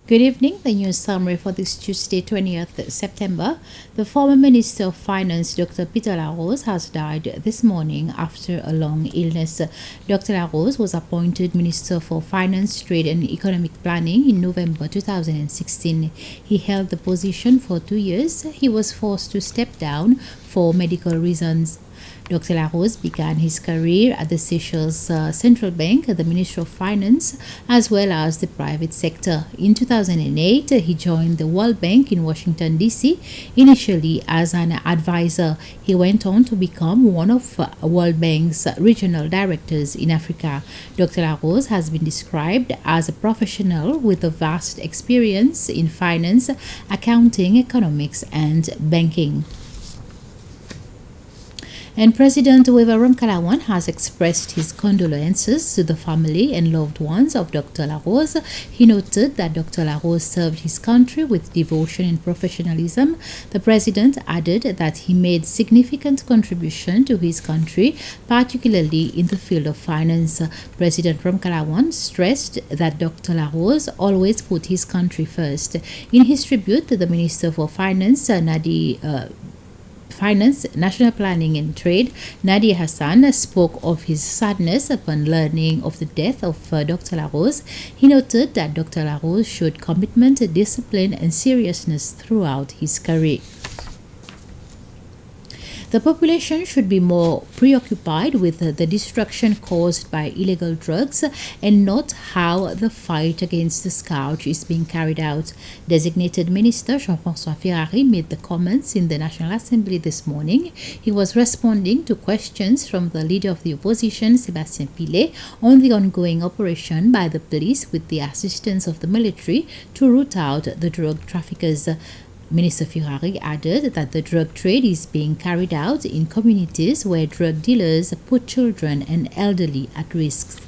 Good evening. The news summary for this Tuesday, 20th September. The former Minister of Finance, Dr. Peter Larose, has died this morning after a long illness. Dr. Larose was appointed Minister for Finance, Trade and Economic Planning in November 2016. He held the position for 2 years. He was forced to step down for medical reasons. Dr. Larose began his career at the Seychelles Central Bank, the Ministry of Finance, as well as the private sector. In 2008, he joined the World Bank in Washington, D.C., initially as an advisor. He went on to become one of World Bank's regional directors in Africa. Dr. Larose has been described as a professional with a vast experience in finance, accounting, economics, and banking. And President Wever Ramkalawan has expressed his condolences to the family and loved ones of Dr. Larose. He noted that Dr. Larose served his country with devotion and professionalism. The president added that he made significant contribution to his country, particularly in the field of finance. President Ramkalawan stressed that Dr. Larose always put his country first. In his tribute, the Minister for Finance, National Planning and Trade, Nadia Hassan, spoke of his sadness upon learning of the death of Dr. Larose. He noted that Dr. Larose showed commitment, discipline, and seriousness throughout his career. The population should be more preoccupied with the destruction caused by illegal drugs and not how the fight against the scourge is being carried out. Designated Minister Jean-François Ferrari made the comments in the National Assembly this morning. He was responding to questions from the leader of the opposition, Sébastien Pillet, on the ongoing operation by the police with the assistance of the military to root out the drug traffickers. Minister Ferrari added that the drug trade is being carried out in communities where drug dealers put children and elderly at risk.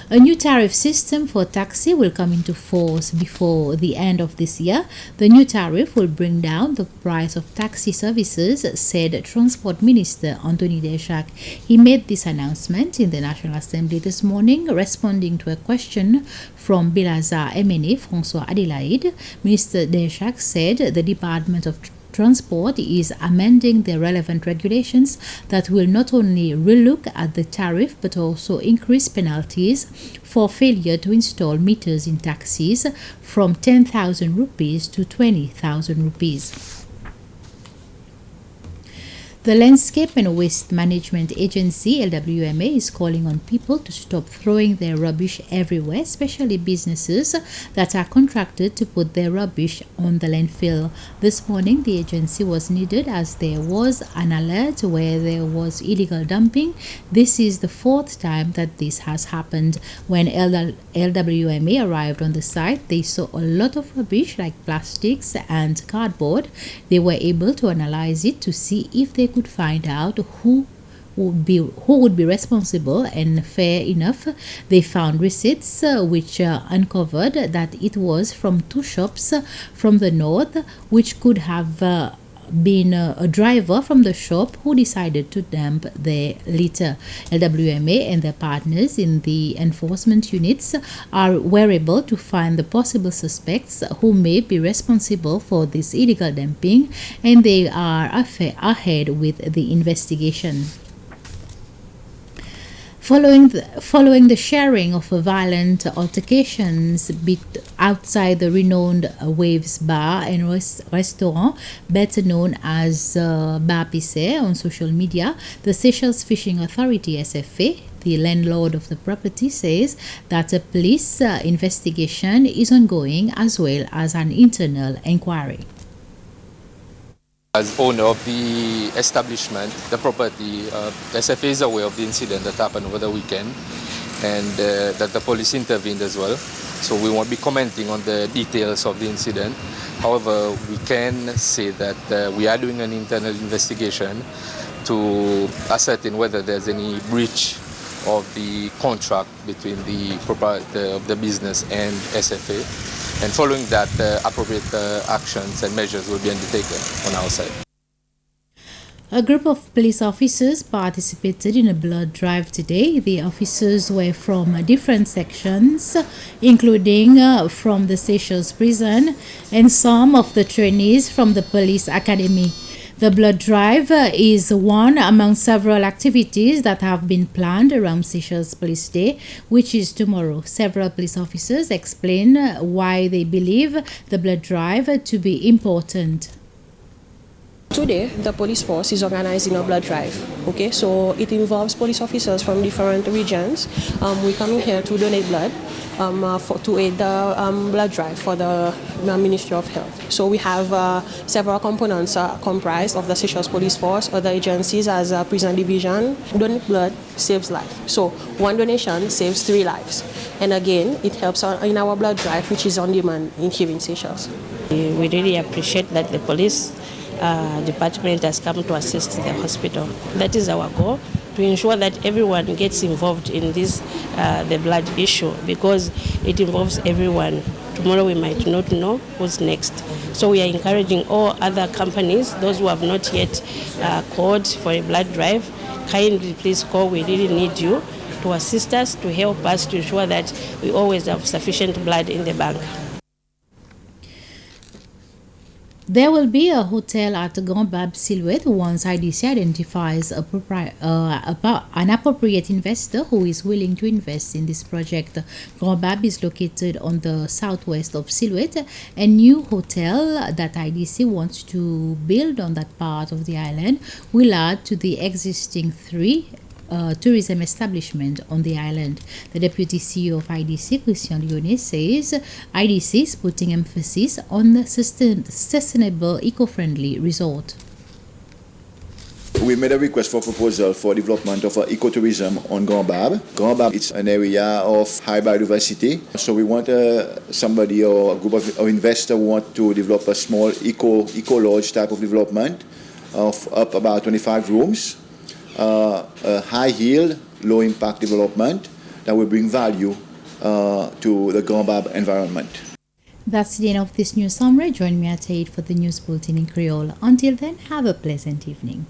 A new tariff system for taxi will come into force before the end of this year. The new tariff will bring down the price of taxi services, said Transport Minister Anthony Deschamps. He made this announcement in the National Assembly this morning, responding to a question from Bilazar MNA François Adelaide. Minister Deschamps said the Department of Transport is amending the relevant regulations that will not only relook at the tariff but also increase penalties for failure to install meters in taxis from 10,000 rupees to 20,000 rupees. The Landscape and Waste Management Agency, LWMA, is calling on people to stop throwing their rubbish everywhere, especially businesses that are contracted to put their rubbish on the landfill. This morning, the agency was needed as there was an alert where there was illegal dumping. This is the fourth time that this has happened. When LWMA arrived on the site, they saw a lot of rubbish like plastics and cardboard. They were able to analyze it to see if they could find out who would be responsible, and fair enough, they found receipts which uncovered that it was from two shops from the north, which could have been a driver from the shop who decided to dump their litter. LWMA and their partners in the enforcement units were able to find the possible suspects who may be responsible for this illegal dumping, and they are ahead with the investigation. Following the sharing of violent altercations outside the renowned Waves Bar and Restaurant, better known as Bar Pissé, on social media, the Seychelles Fishing Authority SFA, the landlord of the property, says that a police investigation is ongoing as well as an internal inquiry. As owner of the establishment, the property, SFA is aware of the incident that happened over the weekend, and that the police intervened as well. So we won't be commenting on the details of the incident. However, we can say that we are doing an internal investigation to ascertain whether there's any breach of the contract between the proprietor of the business and SFA. And following that, appropriate actions and measures will be undertaken on our side. A group of police officers participated in a blood drive today. The officers were from different sections, including from the Seychelles prison and some of the trainees from the police academy. The blood drive is one among several activities that have been planned around Seychelles Police Day, which is tomorrow. Several police officers explain why they believe the blood drive to be important. Today, the police force is organizing a blood drive. Okay, so it involves police officers from different regions. We're coming here to donate blood to aid the blood drive for the Ministry of Health. So we have several components comprised of the Seychelles Police Force, other agencies as a prison division. Donate blood saves life. So one donation saves 3 lives. And again, it helps in our blood drive, which is on demand here in Seychelles. We really appreciate that the police department has come to assist the hospital. That is our goal, to ensure that everyone gets involved in this the blood issue, because it involves everyone. Tomorrow we might not know who's next. So we are encouraging all other companies, those who have not yet called for a blood drive, kindly please call. We really need you to assist us, to help us, to ensure that we always have sufficient blood in the bank. There will be a hotel at Grand Bab Silhouette once IDC identifies an appropriate investor who is willing to invest in this project. Grand Bab is located on the southwest of Silhouette. A new hotel that IDC wants to build on that part of the island will add to the existing 3 tourism establishment on the island. The deputy CEO of IDC, Christian Lyonnais, says IDC is putting emphasis on the sustainable, eco-friendly resort. We made a request for proposal for development of ecotourism on Grand Bab. Grand Bab is an area of high biodiversity, so we want somebody or a group of investors who want to develop a small eco-lodge type of development of up about 25 rooms. A high yield, low impact development that will bring value to the Grand Bab environment. That's the end of this news summary. Join me at 8 for the news bulletin in Creole. Until then, have a pleasant evening.